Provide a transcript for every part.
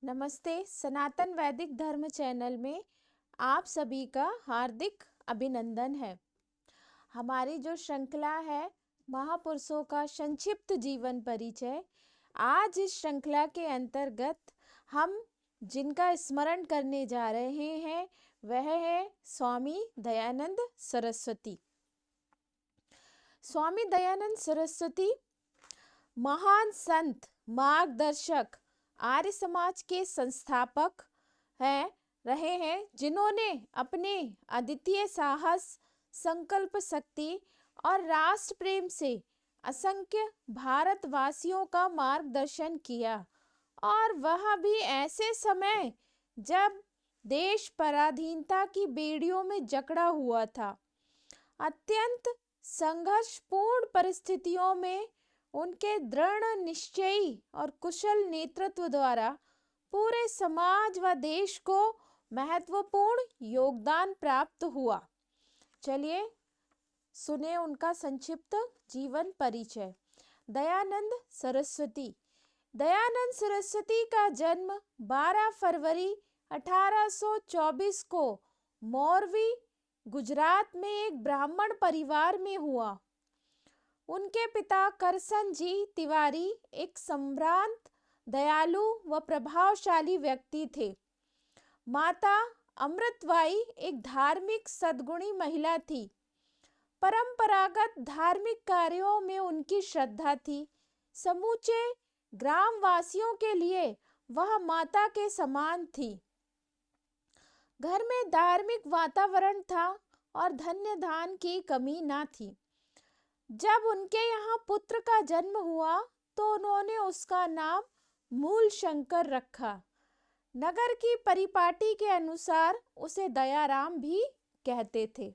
नमस्ते। सनातन वैदिक धर्म चैनल में आप सभी का हार्दिक अभिनंदन है। हमारी जो श्रृंखला है महापुरुषों का संक्षिप्त जीवन परिचय, आज इस श्रृंखला के अंतर्गत हम जिनका स्मरण करने जा रहे हैं वह है स्वामी दयानंद सरस्वती। स्वामी दयानंद सरस्वती महान संत, मार्गदर्शक, आर्य समाज के संस्थापक रहे हैं, जिन्होंने अपने अद्वितीय साहस, संकल्प शक्ति और राष्ट्र प्रेम से असंख्य भारतवासियों का मार्गदर्शन किया। और वह भी ऐसे समय जब देश पराधीनता की बेड़ियों में जकड़ा हुआ था। अत्यंत संघर्षपूर्ण परिस्थितियों में उनके दृढ़ निश्चयी और कुशल नेतृत्व द्वारा पूरे समाज व देश को महत्वपूर्ण योगदान प्राप्त हुआ। चलिए सुने उनका संक्षिप्त जीवन परिचय। दयानंद सरस्वती। दयानंद सरस्वती का जन्म 12 फरवरी 1824 को मोरवी, गुजरात में एक ब्राह्मण परिवार में हुआ। उनके पिता करसन जी तिवारी एक संभ्रांत, दयालु व प्रभावशाली व्यक्ति थे। माता अमृतबाई एक धार्मिक सद्गुणी महिला थी। परंपरागत धार्मिक कार्यों में उनकी श्रद्धा थी। समूचे ग्रामवासियों के लिए वह माता के समान थी। घर में धार्मिक वातावरण था और धन्य धान की कमी ना थी। जब उनके यहाँ पुत्र का जन्म हुआ तो उन्होंने उसका नाम मूलशंकर रखा। नगर की परिपाटी के अनुसार उसे दयाराम भी कहते थे।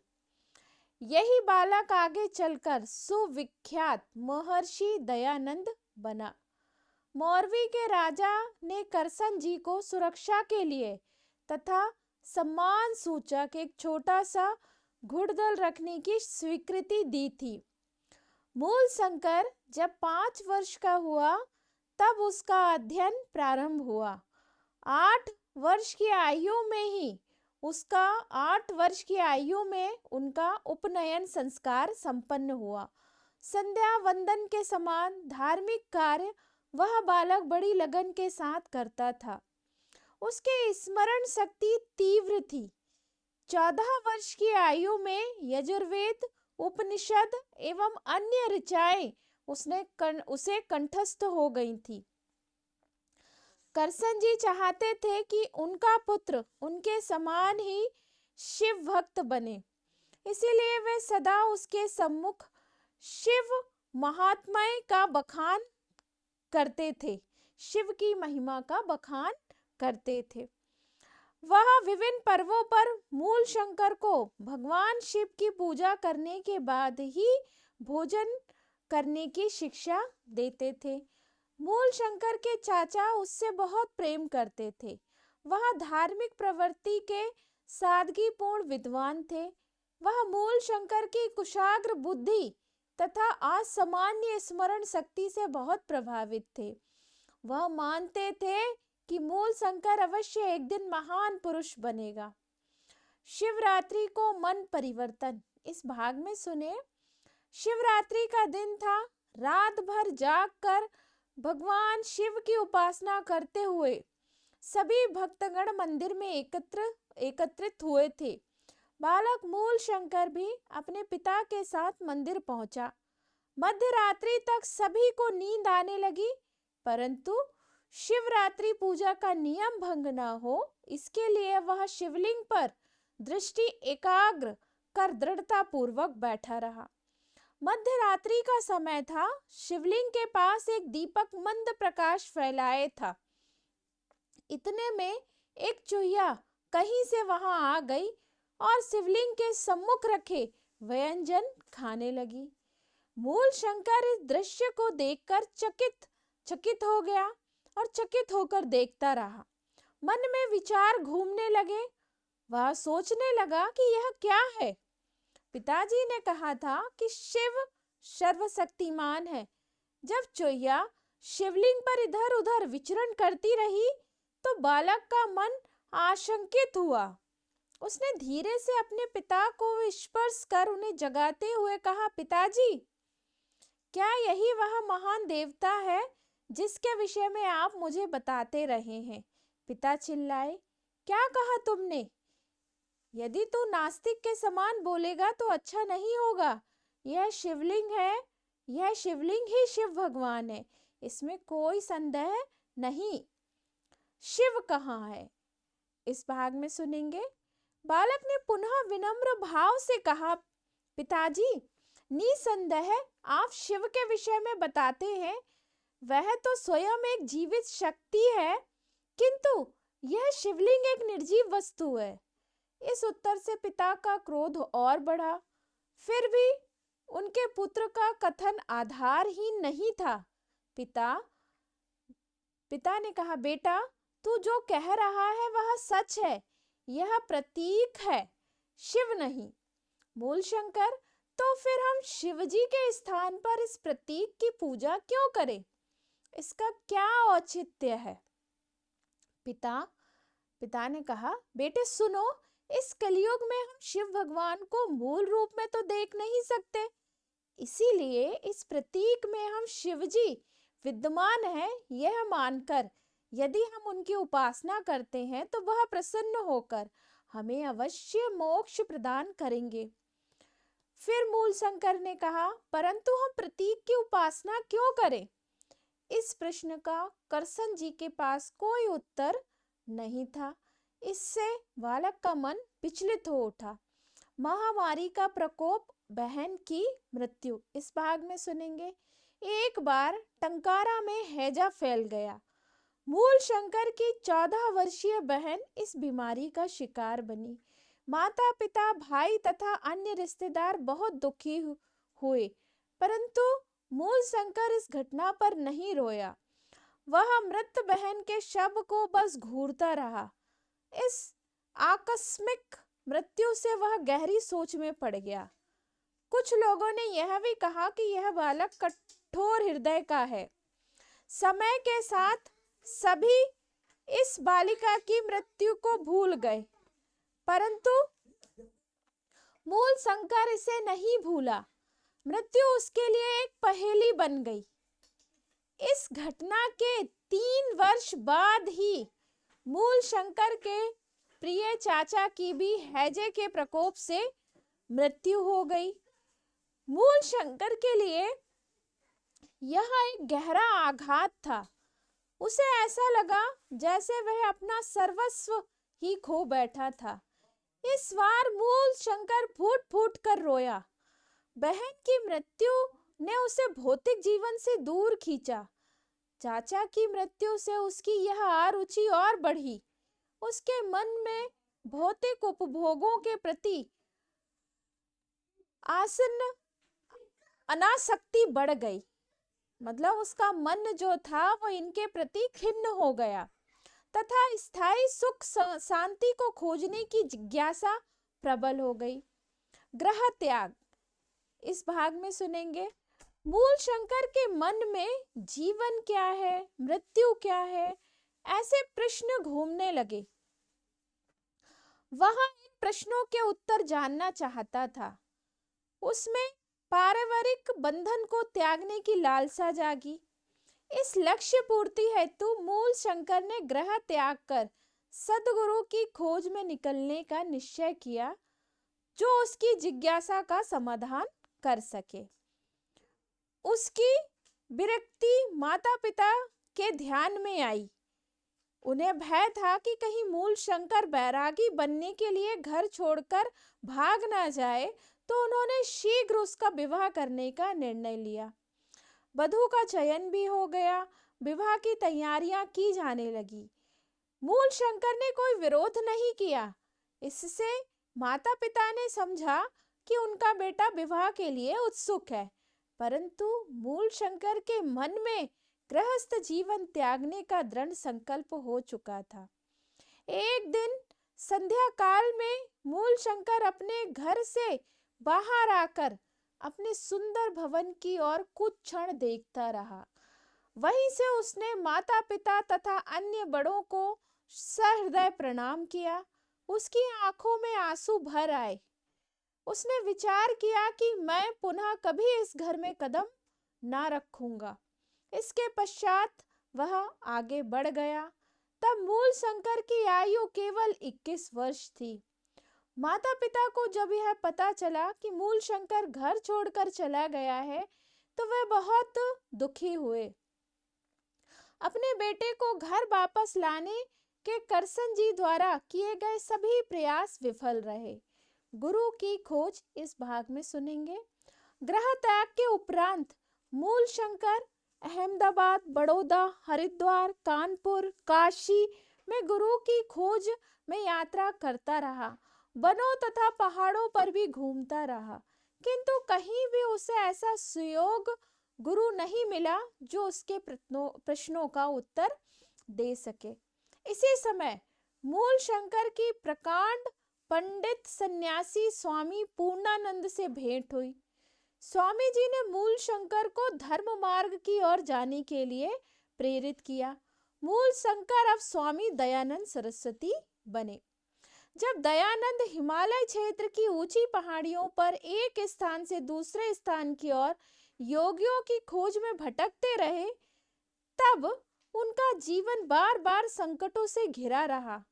यही बालक आगे चलकर सुविख्यात महर्षि दयानंद बना। मौरवी के राजा ने करसन जी को सुरक्षा के लिए तथा सम्मान सूचक एक छोटा सा घुड़दल रखने की स्वीकृति दी थी। मूलशंकर जब 5 वर्ष का हुआ तब उसका अध्ययन प्रारंभ हुआ। 8 वर्ष की आयु में उनका उपनयन संस्कार संपन्न हुआ। संध्या वंदन के समान धार्मिक कार्य वह बालक बड़ी लगन के साथ करता था। उसकी स्मरण शक्ति तीव्र थी। 14 वर्ष की आयु में यजुर्वेद, उपनिषद एवं अन्य ऋचाएं उसे कंठस्थ हो गई थी। करसन जी चाहते थे कि उनका पुत्र उनके समान ही शिव भक्त बने, इसीलिए वे सदा उसके सम्मुख शिव महात्म्य का बखान करते थे, शिव की महिमा का बखान करते थे। वह विभिन्न पर्वों पर मूलशंकर को भगवान शिव की पूजा करने के बाद ही भोजन करने की शिक्षा देते थे। मूलशंकर के चाचा उससे बहुत प्रेम करते थे। वह धार्मिक प्रवृत्ति के सादगीपूर्ण विद्वान थे। वह मूलशंकर की कुशाग्र बुद्धि तथा असामान्य स्मरण शक्ति से बहुत प्रभावित थे। वह मानते थे कि मूलशंकर अवश्य एक दिन महान पुरुष बनेगा। शिवरात्रि को मन परिवर्तन। इस भाग में सुने। शिवरात्रि का दिन था। रात भर जागकर भगवान शिव की उपासना करते हुए सभी भक्तगण मंदिर में एकत्रित हुए थे। बालक मूलशंकर भी अपने पिता के साथ मंदिर पहुंचा। मध्य रात्रि तक सभी को नींद आने लगी, परंतु शिवरात्रि पूजा का नियम भंग न हो, इसके लिए वह शिवलिंग पर दृष्टि एकाग्र कर दृढ़ता पूर्वक बैठा रहा। मध्य रात्रि का समय था। शिवलिंग के पास एक दीपक मंद प्रकाश फैलाए था। इतने में एक चूहिया कहीं से वहां आ गई और शिवलिंग के सम्मुख रखे व्यंजन खाने लगी। मूलशंकर इस दृश्य को देखकर चकित हो गया और चकित होकर देखता रहा। मन में विचार घूमने लगे। वह सोचने लगा कि यह क्या है। पिताजी ने कहा था कि शिव सर्वशक्तिमान है। जब चोइया शिवलिंग पर इधर उधर विचरण करती रही तो बालक का मन आशंकित हुआ। उसने धीरे से अपने पिता को स्पर्श कर उन्हें जगाते हुए कहा, पिताजी, क्या यही वह महान देवता है जिसके विषय में आप मुझे बताते रहे हैं? पिता चिल्लाए, क्या कहा तुमने? यदि तू नास्तिक के समान बोलेगा तो अच्छा नहीं होगा। यह शिवलिंग है, यह शिवलिंग ही शिव भगवान है, इसमें कोई संदेह नहीं। शिव कहाँ है, इस भाग में सुनेंगे। बालक ने पुनः विनम्र भाव से कहा, पिताजी, निसंदेह आप शिव के विषय में बताते हैं, वह तो स्वयं एक जीवित शक्ति है, किंतु यह शिवलिंग एक निर्जीव वस्तु है। इस उत्तर से पिता का क्रोध और बढ़ा। फिर भी उनके पुत्र का कथन आधारहीन नहीं था। पिता ने कहा, बेटा, तू जो कह रहा है वह सच है, यह प्रतीक है, शिव नहीं। मूल शंकर, तो फिर हम शिवजी के स्थान पर इस प्रतीक की पूजा क्यों करें? इसका क्या औचित्य है? पिता ने कहा, बेटे सुनो, इस कलयुग में हम शिव भगवान को मूल रूप में तो देख नहीं सकते, इसीलिए इस प्रतीक में हम शिवजी विद्यमान है यह मानकर यदि हम उनकी उपासना करते हैं तो वह प्रसन्न होकर हमें अवश्य मोक्ष प्रदान करेंगे। फिर मूल शंकर ने कहा, परंतु हम प्रतीक की उपासना क्यों करें? इस प्रश्न का करसन जी के पास कोई उत्तर नहीं था। इससे बालक का मन विचलित हो उठा। महामारी का प्रकोप, बहन की मृत्यु, इस भाग में सुनेंगे। एक बार टंकारा में हैजा फैल गया। मूल शंकर की 14 वर्षीय बहन इस बीमारी का शिकार बनी। माता पिता भाई तथा अन्य रिश्तेदार बहुत दुखी हुए, परंतु मूल शंकर इस घटना पर नहीं रोया। वह मृत बहन के शव को बस घूरता रहा। इस आकस्मिक मृत्यु से वह गहरी सोच में पड़ गया। कुछ लोगों ने यह भी कहा कि यह बालक कठोर हृदय का है। समय के साथ सभी इस बालिका की मृत्यु को भूल गए, परंतु मूल शंकर इसे नहीं भूला। मृत्यु उसके लिए एक पहेली बन गई। इस घटना के 3 वर्ष बाद ही मूल शंकर के प्रिय चाचा की भी हैजे के प्रकोप से मृत्यु हो गई। मूल शंकर के लिए यह एक गहरा आघात था। उसे ऐसा लगा जैसे वह अपना सर्वस्व ही खो बैठा था। इस बार मूल शंकर फूट फूट कर रोया। बहन की मृत्यु ने उसे भौतिक जीवन से दूर खींचा। चाचा की मृत्यु से उसकी यह आरुचि और बढ़ी। उसके मन में भौतिक उपभोगों के प्रति आसन्न अनासक्ति बढ़ गई। मतलब उसका मन जो था वो इनके प्रति खिन्न हो गया तथा स्थायी सुख शांति को खोजने की जिज्ञासा प्रबल हो गई। ग्रह त्याग, इस भाग में सुनेंगे। मूल शंकर के मन में जीवन क्या है, मृत्यु क्या है, ऐसे प्रश्न घूमने लगे। वह इन प्रश्नों के उत्तर जानना चाहता था। उसमें पारिवारिक बंधन को त्यागने की लालसा जागी। इस लक्ष्य पूर्ति हेतु मूल शंकर ने ग्रह त्याग कर सद्गुरु की खोज में निकलने का निश्चय किया, जो उसकी जिज्ञासा का समाधान कर सके। उसकी विरक्ति माता पिता के ध्यान में आई। उन्हें भय था कि कहीं मूल शंकर बैरागी बनने के लिए घर छोड़कर भाग ना जाए, तो उन्होंने शीघ्र उसका विवाह करने का निर्णय लिया। वधू का चयन भी हो गया। विवाह की तैयारियां की जाने लगी। मूल शंकर ने कोई विरोध नहीं किया। इससे माता पिता ने समझा कि उनका बेटा विवाह के लिए उत्सुक है, परंतु मूल शंकर के मन में गृहस्थ जीवन त्यागने का दृढ़ संकल्प हो चुका था। एक दिन संध्या काल में मूल शंकर अपने घर से बाहर आकर अपने सुंदर भवन की ओर कुछ क्षण देखता रहा। वहीं से उसने माता पिता तथा अन्य बड़ों को सहृदय प्रणाम किया। उसकी आंखों में आंसू भर आए। उसने विचार किया कि मैं पुनः कभी इस घर में कदम ना रखूंगा। इसके पश्चात वह आगे बढ़ गया। तब मूल शंकर की आयु केवल 21 वर्ष थी। माता पिता को जब यह पता चला कि मूल शंकर घर छोड़कर चला गया है, तो वे बहुत दुखी हुए। अपने बेटे को घर वापस लाने के करसन जी द्वारा किए गए सभी प्रयास विफल रहे। गुरु की खोज इस भाग में सुनेंगे। ग्रह त्याग के उपरांत मूल शंकर अहमदाबाद, बड़ौदा, हरिद्वार, कानपुर, काशी में गुरु की खोज में यात्रा करता रहा। वनों तथा पहाड़ों पर भी घूमता रहा, किंतु कहीं भी उसे ऐसा सुयोग गुरु नहीं मिला जो उसके प्रश्नों का उत्तर दे सके। इसी समय मूल शंकर की प्रकांड पंडित सन्यासी स्वामी पूर्णानंद से भेंट हुई। स्वामी जी ने मूल शंकर को धर्म मार्ग की ओर जाने के लिए प्रेरित किया। मूल शंकर अब स्वामी दयानंद सरस्वती बने। जब दयानंद हिमालय क्षेत्र की ऊंची पहाड़ियों पर एक स्थान से दूसरे स्थान की ओर योगियों की खोज में भटकते रहे, तब उनका जीवन बार बार संकटों से घिरा रहा।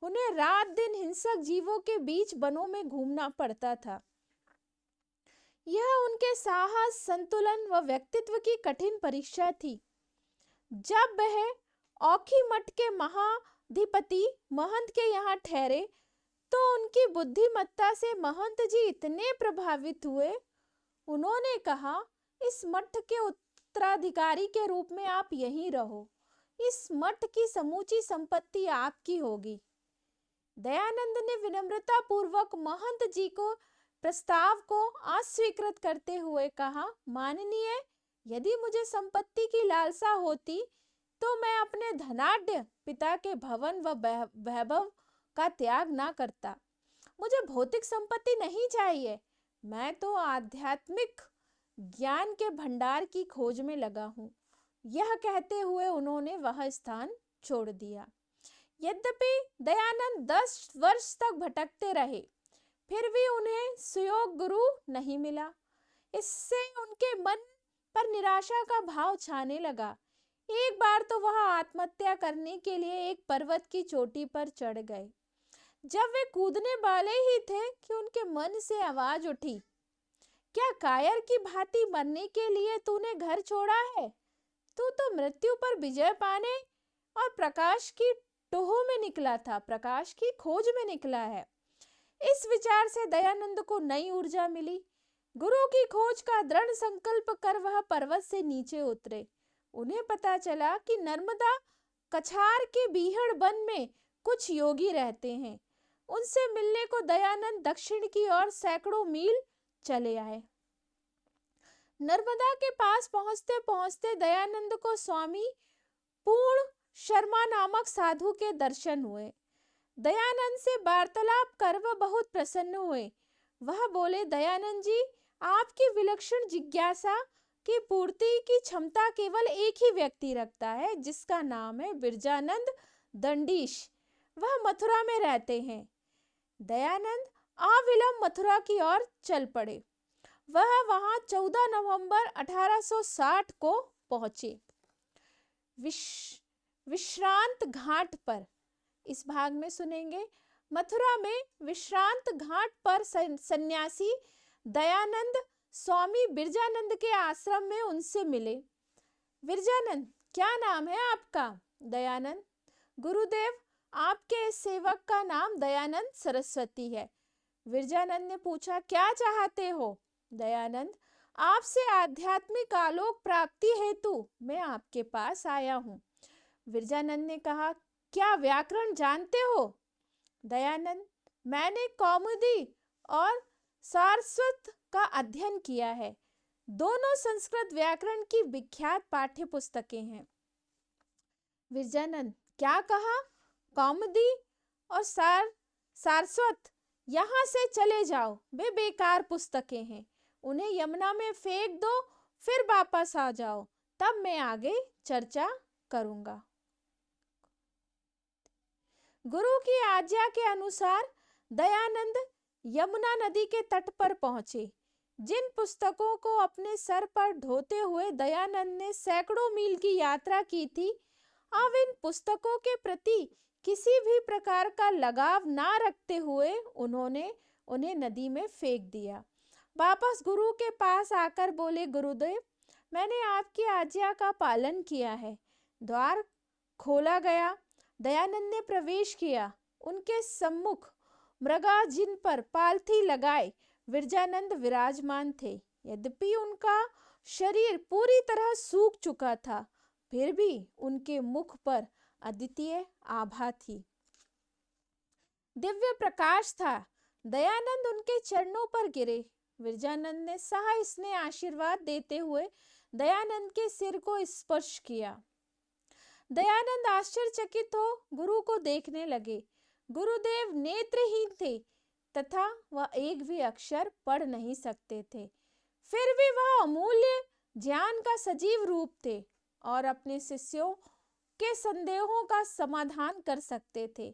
उन्हें रात दिन हिंसक जीवों के बीच वनों में घूमना पड़ता था। यह उनके साहस, संतुलन व व्यक्तित्व की कठिन परीक्षा थी। जब वह औखी मठ के महाधिपति महंत के यहाँ ठहरे, तो उनकी बुद्धिमत्ता से महंत जी इतने प्रभावित हुए। उन्होंने कहा, इस मठ के उत्तराधिकारी के रूप में आप यहीं रहो। इस मठ की समूची संपत्ति आपकी होगी। दयानंद ने विनम्रता पूर्वक महंत जी को प्रस्ताव को अस्वीकृत करते हुए कहा, माननीय, यदि मुझे संपत्ति की लालसा होती तो मैं अपने धनाढ्य पिता के भवन व वैभव का त्याग ना करता। मुझे भौतिक संपत्ति नहीं चाहिए। मैं तो आध्यात्मिक ज्ञान के भंडार की खोज में लगा हूँ। यह कहते हुए उन्होंने वह स्थान छोड़ दिया। यद्यपि दयानंद 10 वर्ष तक भटकते रहे, फिर भी उन्हें सुयोग गुरु नहीं मिला। इससे उनके मन पर निराशा का भाव छाने लगा। एक बार तो वह आत्महत्या करने के लिए एक पर्वत की चोटी पर चढ़ गए। जब वे कूदने वाले ही थे कि उनके मन से आवाज उठी, क्या कायर की भांति मरने के लिए तूने घर छोड़ा है? तू तो मृत्यु पर विजय पाने और प्रकाश की टोह में निकला था, प्रकाश की खोज में निकला है। इस विचार से दयानंद को नई ऊर्जा मिली। गुरु की खोज का दृढ़ संकल्प कर वह पर्वत से नीचे उतरे। उन्हें पता चला कि नर्मदा कछार के बीहड़ वन में कुछ योगी रहते हैं। उनसे मिलने को दयानंद दक्षिण की ओर सैकड़ों मील चले आए। नर्मदा के पास पहुंचते पहुंचते दयानंद को स्वामी पूर्ण शर्मा नामक साधु के दर्शन हुए। दयानंद से वार्तालाप कर वह बहुत प्रसन्न हुए। वह बोले, दयानंद जी, आपकी विलक्षण जिज्ञासा की पूर्ति की क्षमता केवल एक ही व्यक्ति रखता है, जिसका नाम है बिरजानंद दंडीश। वह मथुरा में रहते हैं। दयानंद अविलंब मथुरा की ओर चल पड़े। वह वहां 14 नवंबर 1860 को पहुंचे। विश्रांत घाट पर, इस भाग में सुनेंगे, मथुरा में विश्रांत घाट पर सन्यासी दयानंद स्वामी बिरजानंद के आश्रम में उनसे मिले। बिरजानंद, क्या नाम है आपका? दयानंद, गुरुदेव, आपके इस सेवक का नाम दयानंद सरस्वती है। बिरजानंद ने पूछा, क्या चाहते हो? दयानंद, आपसे आध्यात्मिक आलोक प्राप्ति हेतु मैं आपके पास आया हूँ। बिरजानंद ने कहा, क्या व्याकरण जानते हो? दयानंद, मैंने कौमुदी और सारस्वत का अध्ययन किया है। दोनों संस्कृत व्याकरण की विख्यात पाठ्य पुस्तकें हैं। बिरजानंद, क्या कहा? कौमुदी और सारस्वत यहाँ से चले जाओ, वे बेकार पुस्तकें हैं। उन्हें यमुना में फेंक दो, फिर वापस आ जाओ, तब मैं आगे चर्चा करूंगा। गुरु की आज्ञा के अनुसार दयानंद यमुना नदी के तट पर पहुंचे। जिन पुस्तकों को अपने सर पर ढोते हुए दयानंद ने सैकड़ों मील की यात्रा की थी, अब इन पुस्तकों के प्रति किसी भी प्रकार का लगाव ना रखते हुए उन्होंने उन्हें नदी में फेंक दिया। वापस गुरु के पास आकर बोले, गुरुदेव, मैंने आपकी आज्ञा का पालन किया है। द्वार खोला गया। दयानंद ने प्रवेश किया। उनके सम्मुख मृगा जिन पर पालथी लगाए विरजानंद विराजमान थे। यद्यपि उनका शरीर पूरी तरह सूख चुका था, फिर भी उनके मुख पर अद्वितीय आभा थी, दिव्य प्रकाश था। दयानंद उनके चरणों पर गिरे। विरजानंद ने सहा स्नेह आशीर्वाद देते हुए दयानंद के सिर को स्पर्श किया। दयानंद आश्चर्यचकित हो गुरु को देखने लगे। गुरुदेव नेत्रहीन थे तथा वह एक भी अक्षर पढ़ नहीं सकते थे, फिर भी वह अमूल्य ज्ञान का सजीव रूप थे और अपने शिष्यों के संदेहों का समाधान कर सकते थे।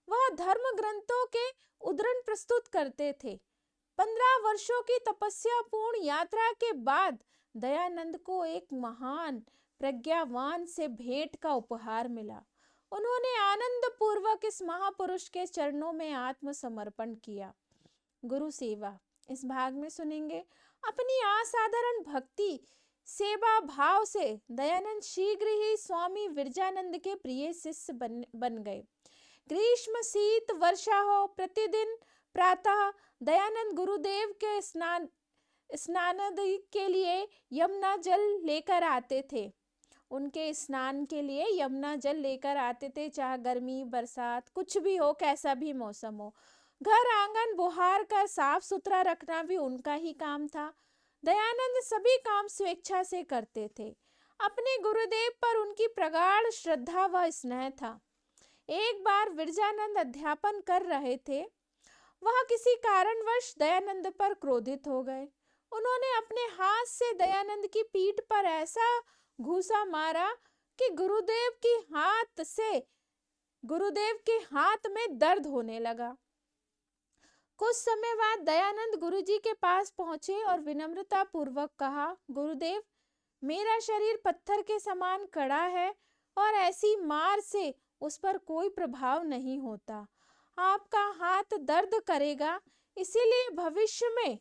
वह धर्म ग्रंथों के उद्धरण प्रस्तुत करते थे। 15 वर्षों की तपस्या पूर्ण यात्रा के बाद दयानंद को एक महान प्रज्ञावान से भेंट का उपहार मिला। उन्होंने आनंद पूर्वक इस महापुरुष के चरणों में आत्मसमर्पण किया। गुरु सेवा इस भाग में सुनेंगे। अपनी असाधारण भक्ति सेवा भाव से दयानंद शीघ्र ही स्वामी विरजानंद के प्रिय शिष्य बन गए। ग्रीष्म शीत वर्षा हो, प्रतिदिन प्रातः दयानंद गुरुदेव के स्नानादि के लिए यमुना जल लेकर आते थे। उनके स्नान के लिए यमुना जल लेकर आते थे, चाहे गर्मी बरसात कुछ भी हो, कैसा भी मौसम हो। घर आंगन बुहार कर साफ सुथरा रखना भी उनका ही काम था। दयानंद सभी काम स्वेच्छा से करते थे। अपने गुरुदेव पर उनकी प्रगाढ़ श्रद्धा व स्नेह था। एक बार विरजानंद अध्यापन कर रहे थे। वह किसी कारणवश दयानंद पर क्रोधित हो गए। उन्होंने अपने हाथ से दयानंद की पीठ पर ऐसा घूसा मारा कि गुरुदेव के हाथ में दर्द होने लगा। कुछ समय बाद दयानंद गुरुजी के पास पहुंचे और विनम्रता पूर्वक कहा, गुरुदेव, मेरा शरीर पत्थर के समान कड़ा है और ऐसी मार से उस पर कोई प्रभाव नहीं होता। आपका हाथ दर्द करेगा, इसीलिए भविष्य में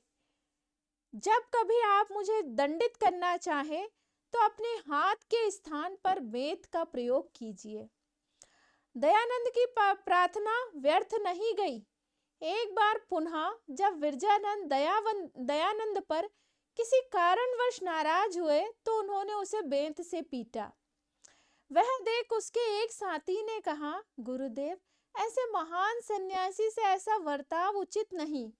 जब कभी आप मुझे दंडित करना चाहे तो अपने हाथ के स्थान पर बेत का प्रयोग कीजिए। दयानंद की प्रार्थना व्यर्थ नहीं गई। एक बार पुनः जब विरजानंद दयानंद पर किसी कारणवश नाराज हुए तो उन्होंने उसे बेंत से पीटा। वह देख उसके एक साथी ने कहा, गुरुदेव, ऐसे महान सन्यासी से ऐसा वर्ताव उचित नहीं,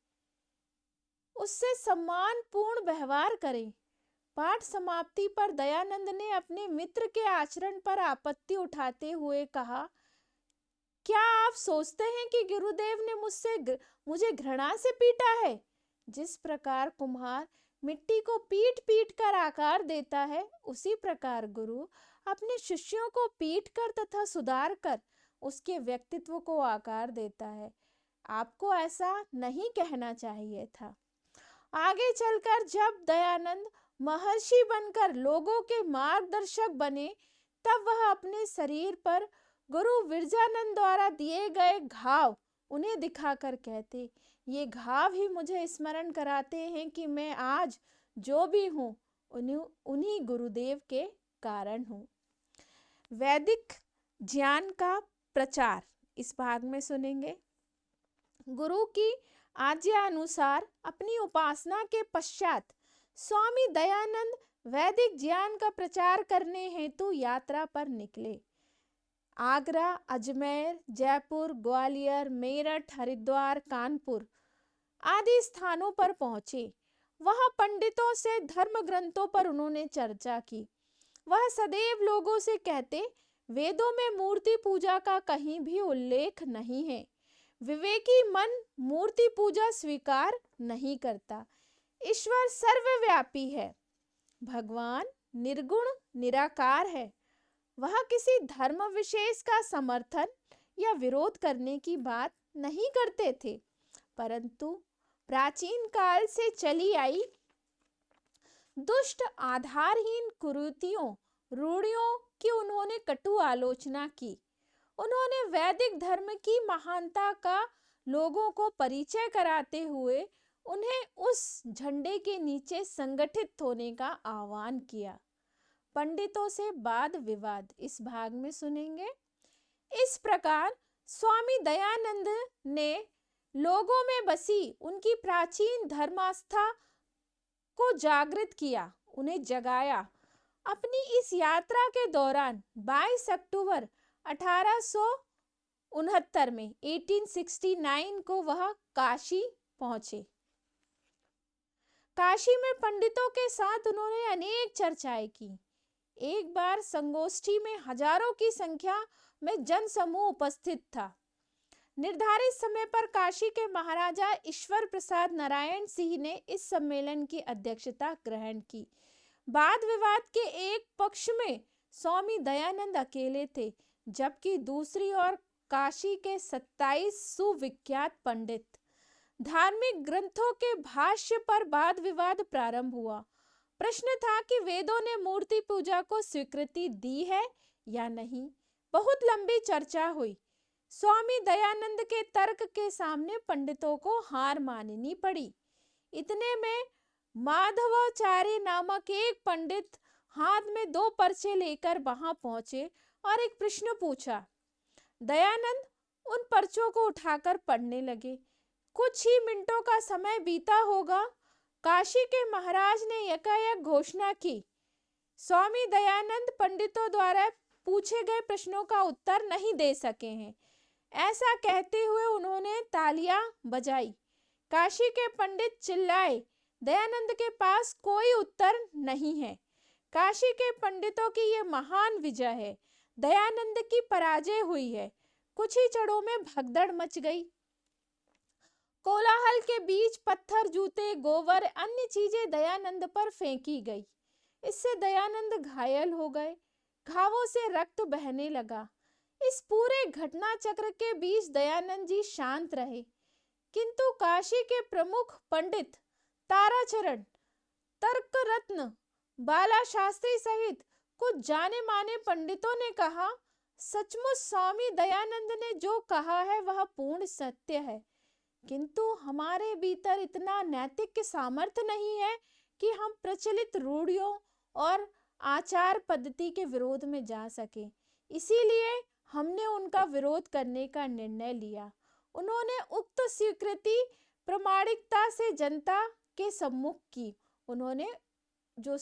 उससे सम्मान पूर्ण व्यवहार करें। पाठ समाप्ति पर दयानंद ने अपने मित्र के आचरण पर आपत्ति उठाते हुए कहा, क्या आप सोचते हैं कि गुरुदेव ने मुझे घृणा से पीटा है? जिस प्रकार कुम्हार मिट्टी को पीट पीट कर आकार देता है, उसी प्रकार गुरु अपने शिष्यों को पीट कर तथा सुधार कर उसके व्यक्तित्व को आकार देता है। आपको ऐसा नहीं कहना चाहिए था। आगे चलकर जब दयानंद महर्षि बनकर लोगों के मार्गदर्शक बने, तब वह अपने शरीर पर गुरु विरजानंद द्वारा दिए गए घाव उन्हें दिखाकर कहते, ये घाव ही मुझे स्मरण कराते हैं कि मैं आज जो भी हूँ उन्हीं गुरुदेव के कारण हूँ। वैदिक ज्ञान का प्रचार इस भाग में सुनेंगे। गुरु की आज्ञा अनुसार अपनी उपासना के पश्चात स्वामी दयानंद वैदिक ज्ञान का प्रचार करने हेतु यात्रा पर निकले। आगरा, अजमेर, जयपुर, ग्वालियर, मेरठ, हरिद्वार, कानपुर आदि स्थानों पर पहुंचे। वहां पंडितों से धर्म ग्रंथों पर उन्होंने चर्चा की। वह सदैव लोगों से कहते, वेदों में मूर्ति पूजा का कहीं भी उल्लेख नहीं है। विवेकी मन मूर्ति पूजा स्वीकार नहीं करता। ईश्वर सर्वव्यापी है। भगवान निर्गुण निराकार है। वह किसी धर्म विशेष का समर्थन या विरोध करने की बात नहीं करते थे, परंतु प्राचीन काल से चली आई दुष्ट आधारहीन कुरीतियों रूढ़ियों की उन्होंने कटु आलोचना की। उन्होंने वैदिक धर्म की महानता का लोगों को परिचय कराते हुए उन्हें उस झंडे के नीचे संगठित होने का आह्वान किया। पंडितों से वाद विवाद इस भाग में सुनेंगे। इस प्रकार स्वामी दयानंद ने लोगों में बसी उनकी प्राचीन धर्मास्था को जागृत किया, उन्हें जगाया। अपनी इस यात्रा के दौरान 22 अक्टूबर 1869 में 1869 को वह काशी पहुंचे। काशी में पंडितों के साथ उन्होंने अनेक चर्चाएं की। एक बार संगोष्ठी में हजारों की संख्या में जन समूह उपस्थित था। निर्धारित समय पर काशी के महाराजा ईश्वर प्रसाद नारायण सिंह ने इस सम्मेलन की अध्यक्षता ग्रहण की। वाद विवाद के एक पक्ष में स्वामी दयानंद अकेले थे, जबकि दूसरी ओर काशी के 27 सुविख्यात पंडित। धार्मिक ग्रंथों के भाष्य पर वाद विवाद प्रारंभ हुआ। प्रश्न था कि वेदों ने मूर्ति पूजा को स्वीकृति दी है या नहीं। बहुत लंबी चर्चा हुई। स्वामी दयानंद के तर्क के सामने पंडितों को हार माननी पड़ी। इतने में माधवाचार्य नामक एक पंडित हाथ में 2 पर्चे लेकर वहां पहुंचे और एक प्रश्न पूछा। दयानंद उन पर्चों को उठाकर पढ़ने लगे। कुछ ही मिनटों का समय बीता होगा, काशी के महाराज ने एकाएक घोषणा की, स्वामी दयानंद पंडितों द्वारा पूछे गए प्रश्नों का उत्तर नहीं दे सके हैं। ऐसा कहते हुए उन्होंने तालियां बजाई। काशी के पंडित चिल्लाए, दयानंद के पास कोई उत्तर नहीं है। काशी के पंडितों की ये महान विजय है। दयानंद की पराजय हुई है। कुछ ही क्षणों में भगदड़ मच गई। कोलाहल के बीच पत्थर, जूते, गोबर, अन्य चीजें दयानंद पर फेंकी गई। इससे दयानंद घायल हो गए। घावों से रक्त बहने लगा। इस पूरे घटना चक्र के बीच दयानंद जी शांत रहे, किंतु काशी के प्रमुख पंडित ताराचरण, तर्क रत्न, बाला शास्त्री सहित कुछ जाने माने पंडितों ने कहा, सचमुच स्वामी दयानंद ने जो कहा है वह पूर्ण सत्य है, किंतु हमारे भीतर इतना नैतिक सामर्थ्य नहीं है कि हम प्रचलित रूढ़ियों और आचार पद्धति के विरोध में जा सके। इसीलिए हमने उनका विरोध करने का निर्णय लिया। उन्होंने उक्त स्वीकृति प्रामाणिकता से जनता के सम्मुख की। उन्होंने जो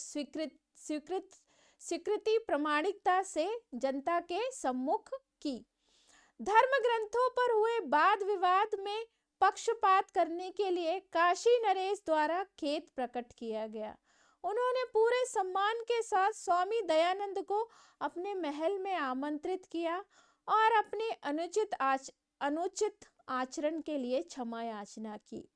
स्वीकृति प्रामाणिकता से जनता के सम्मुख की। धर्म ग्रंथों पर हुए वाद विवाद में पक्षपात करने के लिए काशी नरेश द्वारा खेद प्रकट किया गया। उन्होंने पूरे सम्मान के साथ स्वामी दयानंद को अपने महल में आमंत्रित किया और अपने अनुचित आचरण के लिए क्षमा याचना की।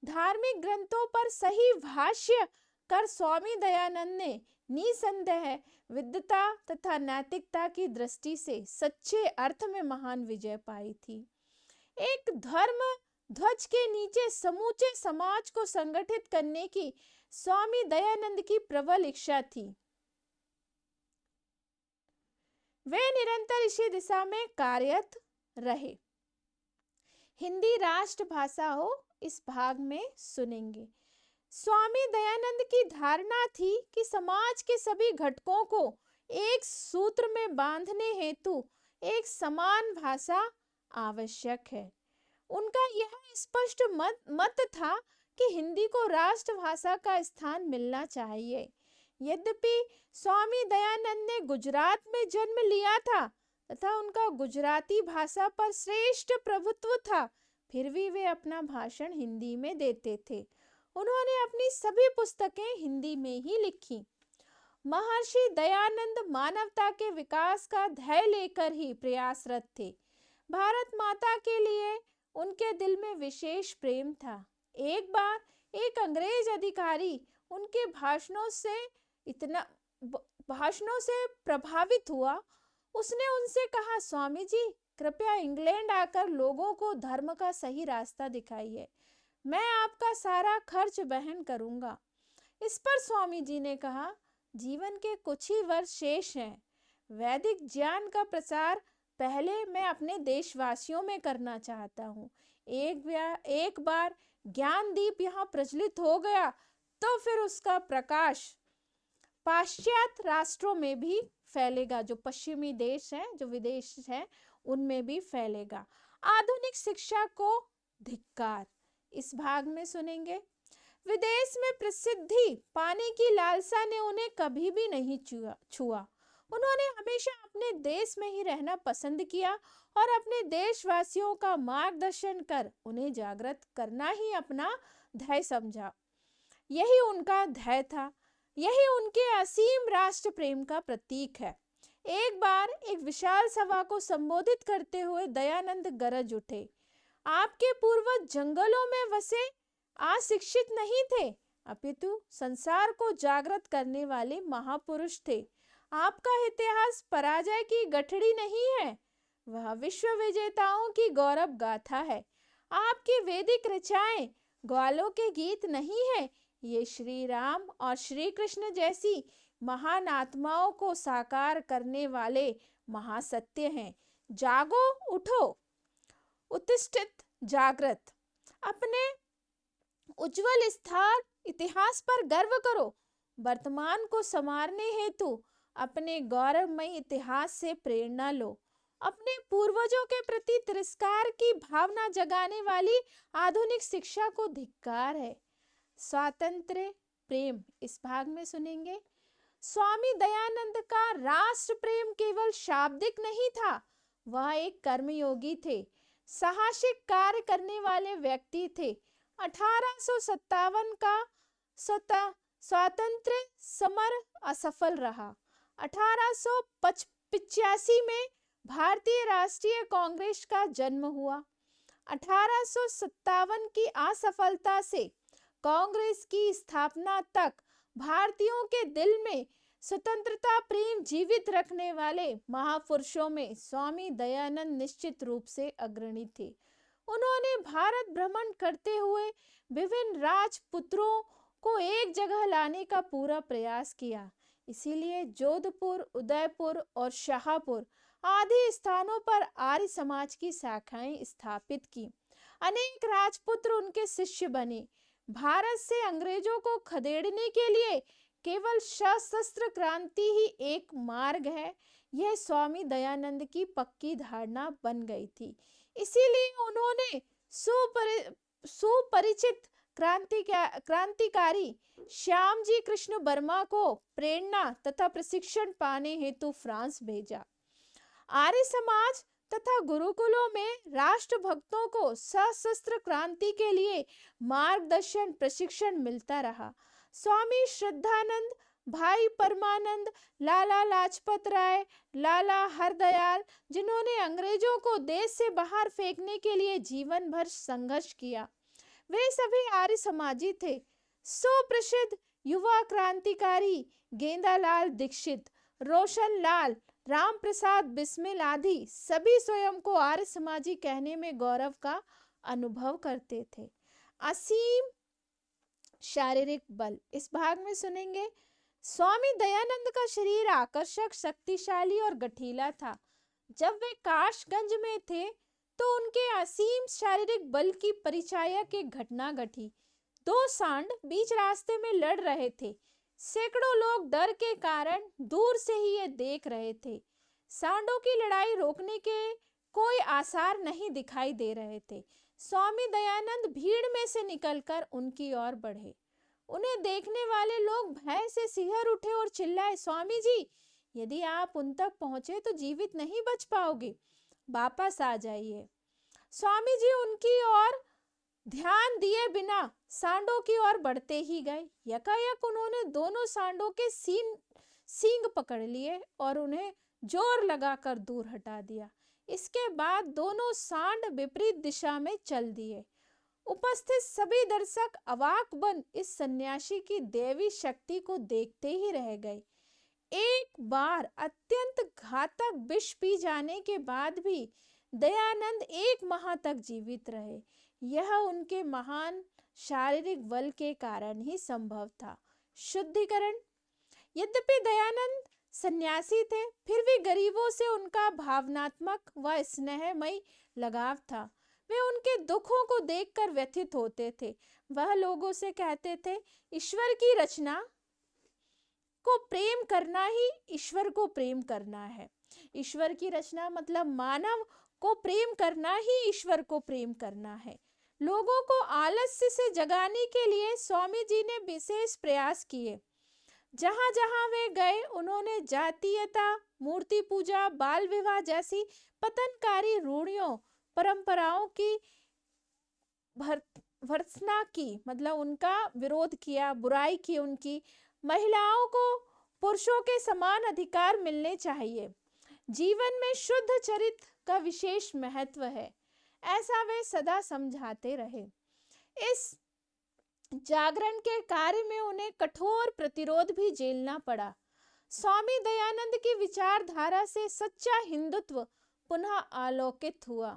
धार्मिक ग्रंथों पर सही भाष्य कर स्वामी दयानंद ने निसंदेह विद्वता तथा नैतिकता की दृष्टि से सच्चे अर्थ में महान विजय पाई थी। एक धर्म ध्वज के नीचे समूचे समाज को संगठित करने की स्वामी दयानंद की प्रबल इच्छा थी। वे निरंतर इसी दिशा में कार्यरत रहे। हिंदी राष्ट्र भाषा हो इस भाग में सुनेंगे। स्वामी दयानंद की धारणा थी कि समाज के सभी घटकों को एक सूत्र में बांधने हेतु एक समान भाषा आवश्यक है। उनका यह स्पष्ट मत था कि हिंदी को राष्ट्रभाषा का स्थान मिलना चाहिए। यद्यपि स्वामी दयानंद ने गुजरात में जन्म लिया था तथा उनका गुजराती भाषा पर श्रेष्ठ प्रभुत्व था, फिर भी वे अपना भाषण हिंदी में देते थे। उन्होंने अपनी सभी पुस्तकें हिंदी में ही लिखी। महर्षि दयानंद मानवता के विकास का ध्येय लेकर ही प्रयासरत थे। भारत माता के लिए उनके दिल में विशेष प्रेम था। एक बार एक अंग्रेज अधिकारी उनके भाषणों से प्रभावित हुआ। उसने उनसे कहा, स्वामी जी, कृपया इंग्लैंड आकर लोगों को धर्म का सही रास्ता दिखाइए। मैं आपका सारा खर्च वहन करूंगा। इस पर स्वामी जी ने कहा, जीवन के कुछ ही वर्ष शेष हैं। वैदिक ज्ञान का प्रसार पहले मैं अपने देशवासियों में करना चाहता हूँ। एक बार ज्ञान दीप यहाँ प्रज्वलित हो गया तो फिर उसका प्रकाश पाश्चात्य राष्ट्रों में भी फैलेगा, जो पश्चिमी देश हैं, जो विदेश हैं, उनमें भी फैलेगा। आधुनिक शिक्षा को धिक्कार, इस भाग में सुनेंगे। विदेश में प्रसिद्धि पाने की लालसा ने उन्हें कभी भी नहीं छुआ। उन्होंने हमेशा अपने देश में ही रहना पसंद किया और अपने देशवासियों का मार्गदर्शन कर उन्हें जागृत करना ही अपना ध्येय समझा। यही उनका ध्येय था, यही उनके असीम राष्ट्र प्रेम का प्रतीक है। एक बार एक विशाल सभा को संबोधित करते हुए दयानंद गरज उठे, आपके पूर्वज जंगलों में बसे अशिक्षित नहीं थे, अपितु संसार को जागृत करने वाले महापुरुष थे। आपका इतिहास पराजय की गठड़ी नहीं है, वह विश्व विजेताओं की गौरव गाथा है। आपकी वैदिक रचनाएं ग्वालों के गीत नहीं है, ये श्री राम और श्री कृष्ण जैसी महान आत्माओं को साकार करने वाले महासत्य हैं। जागो, उठो, उत्तिष्ठित, जागृत। अपने उज्जवल स्थान इतिहास पर गर्व करो। वर्तमान को संवारने हेतु अपने गौरवमय इतिहास से प्रेरणा लो। अपने पूर्वजों के प्रति तिरस्कार की भावना जगाने वाली आधुनिक शिक्षा को धिक्कार है। स्वातंत्र्य प्रेम, इस भाग में सुनेंगे। स्वामी दयानंद का राष्ट्र प्रेम केवल शाब्दिक नहीं था, वह एक कर्मयोगी थे, साहसिक कार्य करने वाले व्यक्ति थे। 1857 का स्वातंत्र्य समर असफल रहा। 1885 में भारतीय राष्ट्रीय कांग्रेस का जन्म हुआ। 1857 की असफलता से कांग्रेस की स्थापना तक भारतीयों के दिल में स्वतंत्रता प्रेम जीवित रखने वाले महापुरुषों में स्वामी दयानंद निश्चित रूप से अग्रणी थे। उन्होंने भारत भ्रमण करते हुए विभिन्न राजपुत्रों को एक जगह लाने का पूरा प्रयास किया। इसीलिए जोधपुर, उदयपुर और शाहपुर आदि स्थानों पर आर्य समाज की शाखाएं स्थापित की। अनेक राजपुत्र उनके शिष्य बने। भारत से अंग्रेजों को खदेड़ने के लिए केवल सशस्त्र क्रांति ही एक मार्ग है, यह स्वामी दयानंद की पक्की धारणा बन गई थी। इसीलिए उन्होंने सुपरिचित क्रांतिकारी श्यामजी कृष्ण वर्मा को प्रेरणा तथा प्रशिक्षण पाने हेतु फ्रांस भेजा। आर्य समाज तथा गुरुकुलों में राष्ट्रभक्तों को सशस्त्र क्रांति के लिए मार्गदर्शन प्रशिक्षण मिलता रहा। स्वामी श्रद्धानंद, भाई परमानंद, लाला लाजपत राय, लाला हरदयाल, जिन्होंने अंग्रेजों को देश से बाहर फेंकने के लिए जीवन भर संघर्ष किया, वे सभी आर्य समाजी थे। सुप्रसिद्ध युवा क्रांतिकारी गेंदालाल दीक्षित, रोशन लाल, राम प्रसाद बिस्मिल आदि सभी स्वयं को आर्य समाजी कहने में गौरव का अनुभव करते थे। असीम शारीरिक बल, इस भाग में सुनेंगे। स्वामी दयानंद का शरीर आकर्षक, शक्तिशाली और गठीला था। जब वे काशगंज में थे तो उनके असीम शारीरिक बल की परिचायक एक घटना घटी। दो सांड बीच रास्ते में लड़ रहे थे। सैकड़ों लोग डर के कारण दूर से ही ये देख रहे थे। सांडों की लड़ाई रोकने के कोई आसार नहीं दिखाई दे रहे थे। स्वामी दयानंद भीड़ में से निकलकर उनकी ओर बढ़े। उन्हें देखने वाले लोग भय से सिहर उठे और चिल्लाए, स्वामी जी, यदि आप उन तक पहुंचे तो जीवित नहीं बच पाओगे, वापस आ जाइए। स्वामी जी उनकी ओर ध्यान दिए बिना सांडों की ओर बढ़ते ही गए। यकायक उन्होंने दोनों सांडों के सींग पकड़ लिए और उन्हें जोर लगाकर दूर हटा दिया। इसके बाद दोनों सांड विपरीत दिशा में चल दिए। उपस्थित सभी दर्शक अवाक बन इस सन्यासी की दैवी शक्ति को देखते ही रह गए। एक बार अत्यंत घातक विष पी जाने के बाद भी दयानंद 1 माह तक जीवित रहे। यह उनके महान शारीरिक बल के कारण ही संभव था। शुद्धिकरण। यद्यपि दयानंद सन्यासी थे, फिर भी गरीबों से उनका भावनात्मक व स्नेहमयी लगाव था। वे उनके दुखों को देखकर व्यथित होते थे। वह लोगों से कहते थे, ईश्वर की रचना को प्रेम करना ही ईश्वर को प्रेम करना है। ईश्वर की रचना मतलब मानव को प्रेम करना ही ईश्वर को प्रेम करना है। लोगों को आलस्य से जगाने के लिए स्वामी जी ने विशेष प्रयास किए। जहां जहां वे गए, उन्होंने जातीयता, मूर्ति पूजा, बाल विवाह जैसी पतनकारी रूढ़ियों, परंपराओं की भर्त्सना की, मतलब उनका विरोध किया, बुराई की उनकी। महिलाओं को पुरुषों के समान अधिकार मिलने चाहिए। जीवन में शुद्ध चरित्र का विशेष महत्व है, ऐसा वे सदा समझाते रहे। इस जागरण के कार्य में उन्हें कठोर प्रतिरोध भी झेलना पड़ा। स्वामी दयानंद की विचारधारा से सच्चा हिंदुत्व पुनः आलोकित हुआ।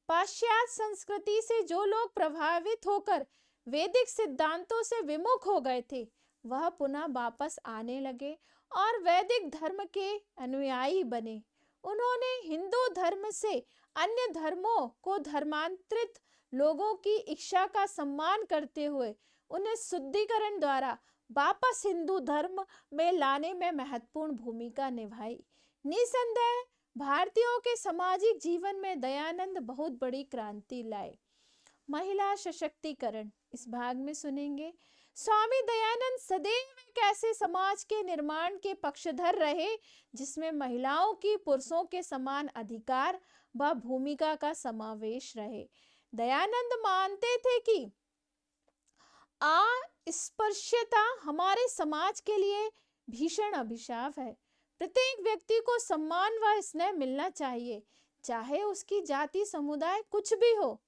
पाश्चात्य संस्कृति से जो लोग प्रभावित होकर वैदिक सिद्धांतों से विमुख हो गए थे, वह पुनः वापस आने लगे और वैदिक धर्म के अनुयायी बने। उन्होंने हिंदू धर्म से अन्य धर्मों को धर्मांतरित लोगों की इच्छा का सम्मान करते हुए उन्हें शुद्धिकरण द्वारा वापस हिंदू धर्म में लाने में महत्वपूर्ण भूमिका निभाई। निसंदेह भारतीयों के सामाजिक जीवन में दयानंद बहुत बड़ी क्रांति लाए। महिला सशक्तिकरण इस भाग में सुनेंगे। स्वामी दयानंद सदैव एक ऐसे समाज के निर्माण के पक्षधर रहे जिसमें महिलाओं की पुरुषों के समान अधिकार व भूमिका का समावेश रहे। दयानंद मानते थे कि अस्पृश्यता हमारे समाज के लिए भीषण अभिशाप है। प्रत्येक व्यक्ति को सम्मान व स्नेह मिलना चाहिए, चाहे उसकी जाति समुदाय कुछ भी हो।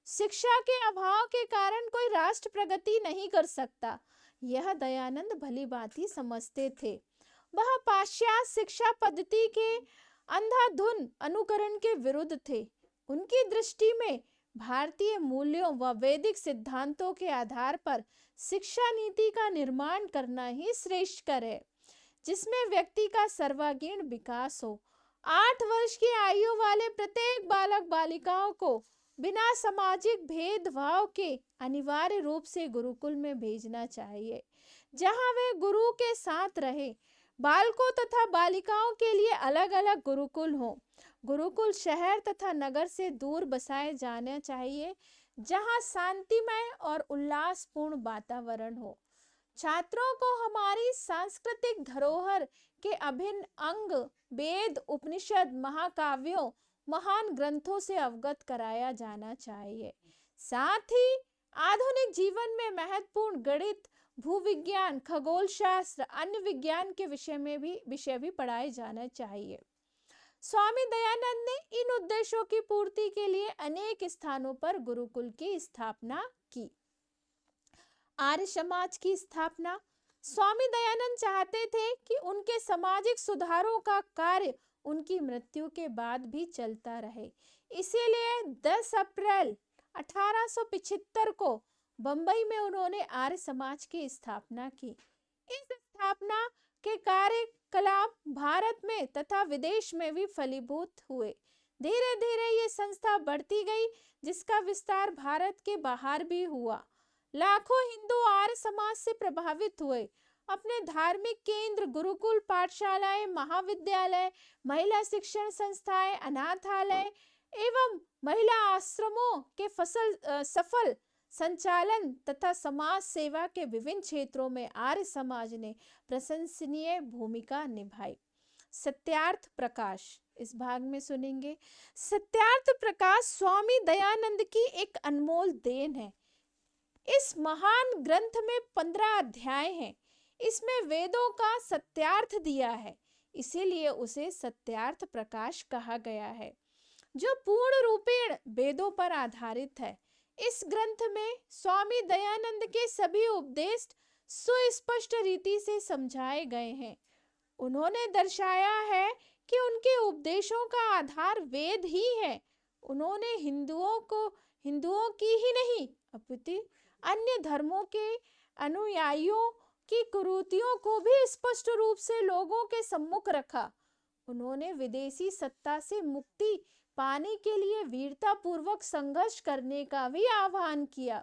शिक्षा के अभाव के कारण कोई राष्ट्र प्रगति नहीं कर सकता, यह दयानंद भली भांति समझते थे। वह पाश्चात्य शिक्षा पद्धति के अंधाधुन अनुकरण के विरुद्ध थे। उनकी दृष्टि में भारतीय मूल्यों व वैदिक सिद्धांतों के आधार पर शिक्षा नीति का निर्माण करना ही श्रेष्ठ कर है, जिसमें व्यक्ति का सर्वांगीण विकास हो। 8 वर्ष की आयु वाले प्रत्येक बालक बालिकाओं को बिना सामाजिक भेदभाव के अनिवार्य रूप से गुरुकुल में भेजना चाहिए, जहां वे गुरु के साथ रहे। बालकों तथा बालिकाओं के लिए अलग अलग गुरुकुल हो। गुरुकुल शहर तथा नगर से दूर बसाए जाना चाहिए, जहां शांतिमय और उल्लासपूर्ण वातावरण हो। छात्रों को हमारी सांस्कृतिक धरोहर के अभिन्न अंग, वेद, उपनिषद, महाकाव्यों, महान ग्रंथों से अवगत कराया जाना चाहिए। साथ ही आधुनिक जीवन में महत्वपूर्ण गणित, भूविज्ञान, खगोल शास्त्र, अन्य विज्ञान के विषय भी पढ़ाए जाना चाहिए। स्वामी दयानंद ने इन उद्देश्यों की पूर्ति के लिए अनेक स्थानों पर गुरुकुल की स्थापना की। आर्य समाज की स्थापना। स्वामी दयानंद चाहते थे कि उनके सामाजिक सुधारों का कार्य उनकी मृत्यु के बाद भी चलता रहे। इसीलिए 10 अप्रैल 1875 को बंबई में उन्होंने आर्य समाज की स्थापना की। इस स्थापना के कार्यकलाप भारत में तथा विदेश में भी फलीभूत हुए। धीरे धीरे ये संस्था बढ़ती गई, जिसका विस्तार भारत के बाहर भी हुआ। लाखों हिंदू आर्य समाज से प्रभावित हुए। अपने धार्मिक केंद्र, गुरुकुल, पाठशालाएं, महाविद्यालय, महिला शिक्षण संस्थाएं, अनाथालय एवं महिला आश्रमों के सफल संचालन तथा समाज सेवा के विभिन्न क्षेत्रों में आर्य समाज ने प्रशंसनीय भूमिका निभाई। सत्यार्थ प्रकाश इस भाग में सुनेंगे। सत्यार्थ प्रकाश स्वामी दयानंद की एक अनमोल देन है। इस महान ग्रंथ में 15 अध्याय हैं। इसमें वेदों का सत्यार्थ दिया है, इसीलिए उसे सत्यार्थ प्रकाश कहा गया है, जो पूर्ण रूपेण वेदों पर आधारित है। इस ग्रंथ में स्वामी दयानंद के सभी उपदेश सुस्पष्ट रीति से समझाए गए हैं। उन्होंने दर्शाया है कि उनके उपदेशों का आधार वेद ही है। उन्होंने हिंदुओं की ही नहीं अपितु अन्य धर्मों के अनुयायियों की कुरीतियों को भी स्पष्ट रूप से लोगों के सम्मुख रखा। उन्होंने विदेशी सत्ता से मुक्ति पाने के लिए वीरता पूर्वक संघर्ष करने का भी आह्वान किया।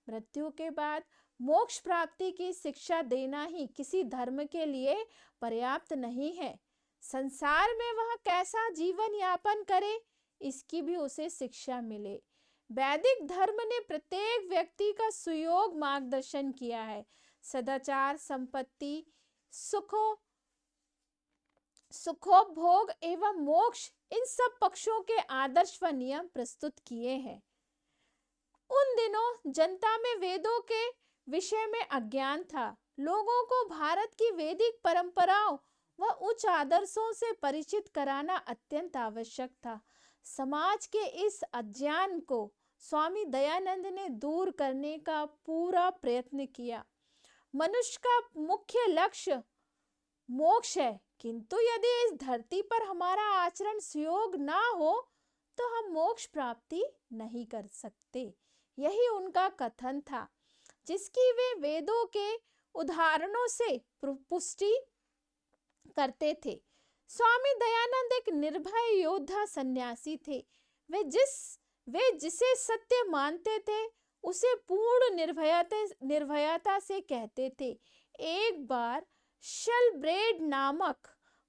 मृत्यु के बाद मोक्ष प्राप्ति की शिक्षा देना ही किसी धर्म के लिए पर्याप्त नहीं है। संसार में वह कैसा जीवन यापन करे, इसकी भी उसे शिक्षा मिले। वैदिक धर्म ने प्रत्येक व्यक्ति का सुयोग मार्गदर्शन किया है। सदाचार, संपत्ति, सुखोपभोग एवं मोक्ष, इन सब पक्षों के आदर्श व नियम प्रस्तुत किए हैं। उन दिनों जनता में वेदों के विषय में अज्ञान था। लोगों को भारत की वैदिक परंपराओं व उच्च आदर्शों से परिचित कराना अत्यंत आवश्यक था। समाज के इस अज्ञान को स्वामी दयानंद ने दूर करने का पूरा प्रयत्न किया। मनुष्य का मुख्य लक्ष्य मोक्ष है, किंतु यदि इस धरती पर हमारा आचरण सुयोग ना हो तो हम मोक्ष प्राप्ति नहीं कर सकते। यही उनका कथन था, जिसकी वे वेदों के उदाहरणों से पुष्टि करते थे। स्वामी दयानंद एक निर्भय योद्धा सन्यासी थे। वे जिसे सत्य मानते थे उसे पूर्ण निर्भयता से कहते थे। एक बार शलब्रेड नामक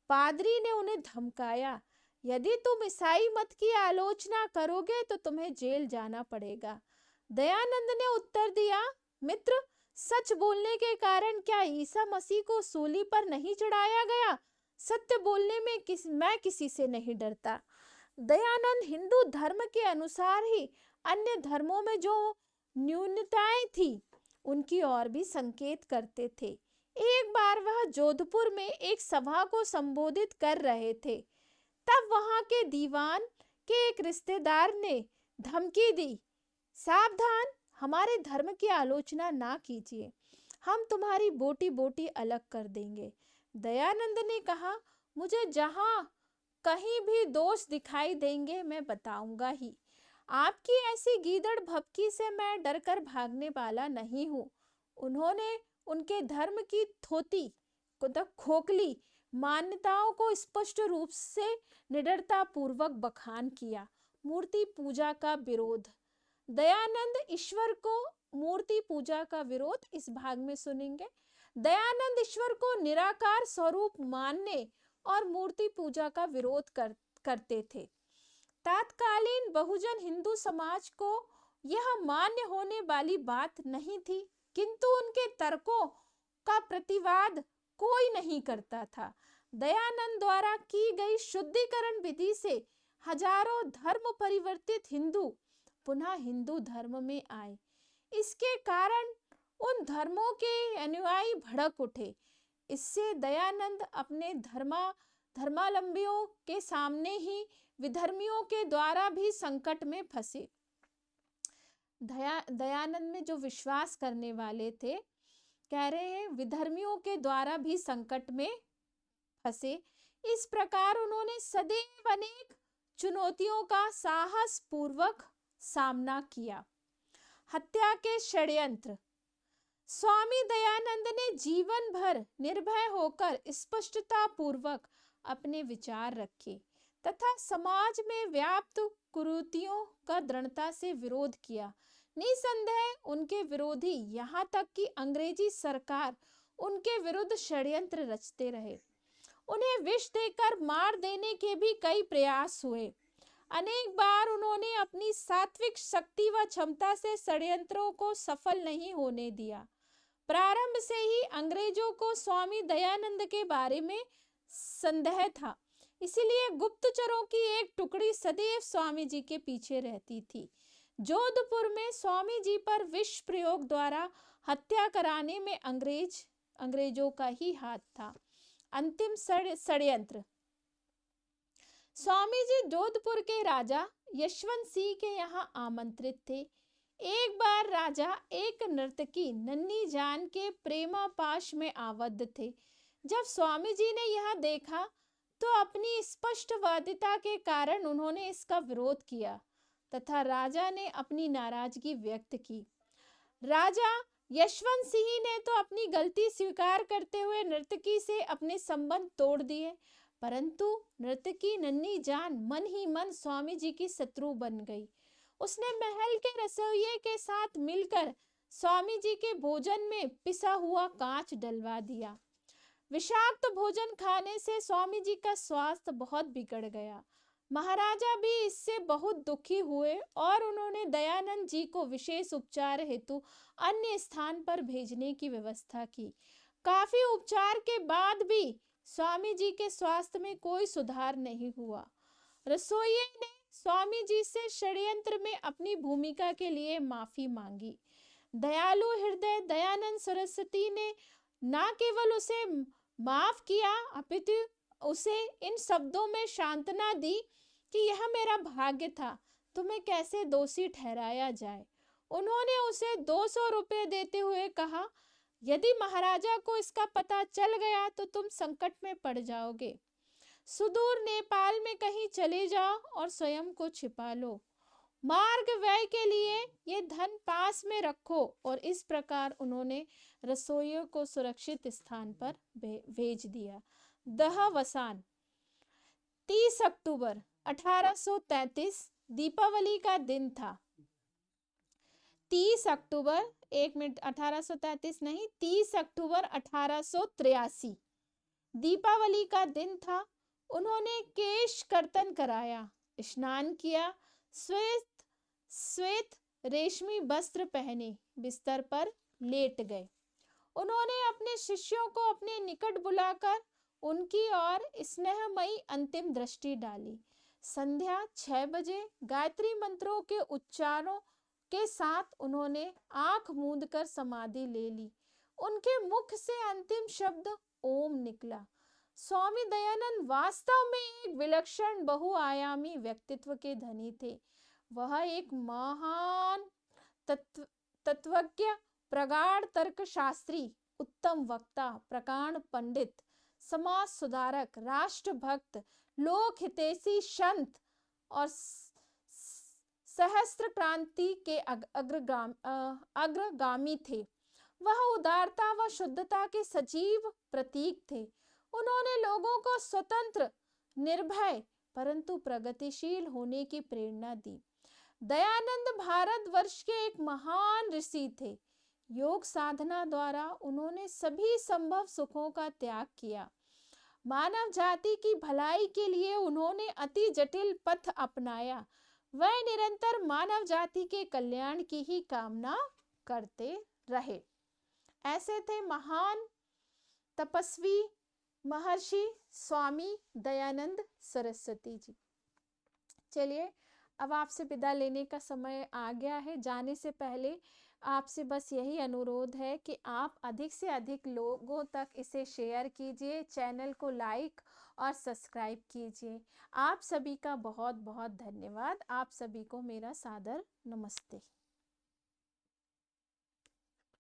पादरी ने उन्हें धमकाया, यदि तुम ईसाई मत की आलोचना करोगे तो तुम्हें जेल जाना पड़ेगा। दयानंद ने उत्तर दिया, मित्र, सच बोलने के कारण क्या ईसा मसीह को सूली पर नहीं चढ़ाया गया? सत्य बोलने में मैं किसी से नहीं डरता। दयानंद हिंदू धर्म के अनुसार ही अन्य धर्मों में जो न्यूनताएं थी उनकी ओर भी संकेत करते थे। एक बार वह जोधपुर में एक सभा को संबोधित कर रहे थे, तब वहां के दीवान के एक रिश्तेदार ने धमकी दी, सावधान, हमारे धर्म की आलोचना ना कीजिए, हम तुम्हारी बोटी बोटी अलग कर देंगे। दयानंद ने कहा, मुझे जहां कहीं भी दोष दिखाई देंगे मैं बताऊंगा ही। आपकी ऐसी गीदड़ भभकी से मैं डरकर भागने वाला नहीं हूँ। उन्होंने उनके धर्म की थोती खोखली मान्यताओं को स्पष्ट रूप से निडरता पूर्वक बखान किया। मूर्ति पूजा का विरोध। दयानंद ईश्वर को मूर्ति पूजा का विरोध इस भाग में सुनेंगे। दयानंद ईश्वर को निराकार स्वरूप मानने और मूर्ति पूजा का विरोध करते थे। तत्कालीन बहुजन हिंदू समाज को यह मान्य होने वाली बात नहीं थी, किंतु उनके तर्कों का प्रतिवाद कोई नहीं करता था। दयानंद द्वारा की गई शुद्धिकरण विधि से हजारों धर्म परिवर्तित हिंदू पुनः हिंदू धर्म में आए। इसके कारण उन धर्मों के अनुयायी भड़क उठे। इससे दयानंद अपने धर्मावलंबियों के सामने ही विधर्मियों के द्वारा भी संकट में फंसे। दयानंद में जो विश्वास करने वाले थे, कह रहे हैं विधर्मियों के द्वारा भी संकट में फंसे। इस प्रकार उन्होंने सदैव अनेक चुनौतियों का साहस पूर्वक सामना किया। हत्या के षड्यंत्र। स्वामी दयानंद ने जीवन भर निर्भय होकर स्पष्टता पूर्वक अपने विचार रखे तथा समाज में व्याप्त कुरीतियों का दृढ़ता से विरोध किया। निसंदेह उनके विरोधी यहाँ तक कि अंग्रेजी सरकार उनके विरुद्ध षड्यंत्र रचते रहे। उन्हें विष देकर मार देने के भी कई प्रयास हुए। अनेक बार उन्होंने अपनी सात्विक शक्ति व क्षमता से षड्यंत्रों को सफल नहीं होने दिया। प्रारंभ से ही अंग्रेजों को स्वामी दयानंद के बारे में संदेह था, इसलिए गुप्तचरों की एक टुकड़ी सदैव स्वामी जी के पीछे रहती थी। जोधपुर में स्वामी जी पर विष प्रयोग द्वारा हत्या कराने में अंग्रेजों का ही हाथ था। अंतिम षड्यंत्र। स्वामी जी जोधपुर के राजा यशवंत सिंह के यहाँ आमंत्रित थे। एक बार राजा एक नर्तकी नन्ही जान के प्रेमापाश में आबद्ध थे। जब स्वामी जी ने यह देखा तो अपनी स्पष्टवादिता के कारण उन्होंने इसका विरोध किया तथा राजा ने अपनी नाराजगी व्यक्त की। राजा यशवंत सिंह ने तो अपनी गलती स्वीकार करते हुए नर्तकी से अपने संबंध तोड़ दिए, परंतु नर्तकी नन्ही जान मन ही मन स्वामी जी की शत्रु बन गई। उसने महल के रसोइये के साथ मिलकर स्वामी जी के भोजन में पिसा हुआ कांच डलवा दिया। विषाक्त भोजन खाने से स्वामी जी का स्वास्थ्य बहुत बिगड़ गया। महाराजा भी इससे बहुत दुखी हुए और उन्होंने दयानंद जी को विशेष उपचार हेतु अन्य स्थान पर भेजने की व्यवस्था की। काफी उपचार के बाद भी स्वामी जी के स्वास्थ्य में कोई सुधार नहीं हुआ। रसोइये ने स्वामी जी से षड्यंत्र में अपनी भूमिका के लिए माफी मांगी। दयालु हृदय दयानंद सरस्वती ने न केवल उसे माफ किया अपितु उसे इन शब्दों में सांत्वना दी कि यह मेरा भाग्य था, तुम्हें कैसे दोषी ठहराया जाए। उन्होंने उसे 200 रुपये देते हुए कहा, यदि महाराजा को इसका पता चल गया तो तुम संकट में पड़ जाओगे। सुदूर नेपाल में कहीं चले जाओ और स्वयं को छिपा लो। मार्ग व्यय के लिए ये धन पास में रखो। और इस प्रकार उन्होंने रसोइयों को सुरक्षित स्थान पर भेज दिया। दहवसान 30 अक्टूबर 1833 दीपावली का दिन था। 30 अक्टूबर 1833 नहीं 30 अक्टूबर 1883 दीपावली का दिन था। उन्होंने केश कर्तन कराया, स्नान किया, श्वेत रेशमी वस्त्र पहने बिस्तर पर लेट गए। उन्होंने अपने शिष्यों को अपने निकट बुलाकर उनकी ओर स्नेहमयी अंतिम दृष्टि डाली। संध्या 6 बजे गायत्री मंत्रों के उच्चारों के साथ उन्होंने आंख मूंद कर समाधि ले ली। उनके मुख से अंतिम शब्द ओम निकला। स्वामी दयानंद वास्तव में एक विलक्षण बहुआयामी व्यक्तित्व के धनी थे। वह एक महान तत्वज्ञ, प्रगाढ़ तर्कशास्त्री, उत्तम वक्ता, प्रकांड पंडित, समाज सुधारक, राष्ट्रभक्त, लोक हितैषी संत और सहस्त्र क्रांति के अग्रगामी थे। वह उदारता व शुद्धता के सजीव प्रतीक थे। उन्होंने लोगों को स्वतंत्र, निर्भय परंतु प्रगतिशील होने की प्रेरणा दी। दयानंद भारतवर्ष के एक महान ऋषि थे। योग साधना द्वारा उन्होंने सभी संभव सुखों का त्याग किया। मानव जाति की भलाई के लिए उन्होंने अति जटिल पथ अपनाया। वह निरंतर मानव जाति के कल्याण की ही कामना करते रहे। ऐसे थे महान तपस्वी महर्षि स्वामी दयानंद सरस्वती जी। चलिए अब आपसे विदा लेने का समय आ गया है। जाने से पहले आपसे बस यही अनुरोध है कि आप अधिक से अधिक लोगों तक इसे शेयर कीजिए, चैनल को लाइक और सब्सक्राइब कीजिए। आप सभी का बहुत बहुत धन्यवाद। आप सभी को मेरा सादर नमस्ते।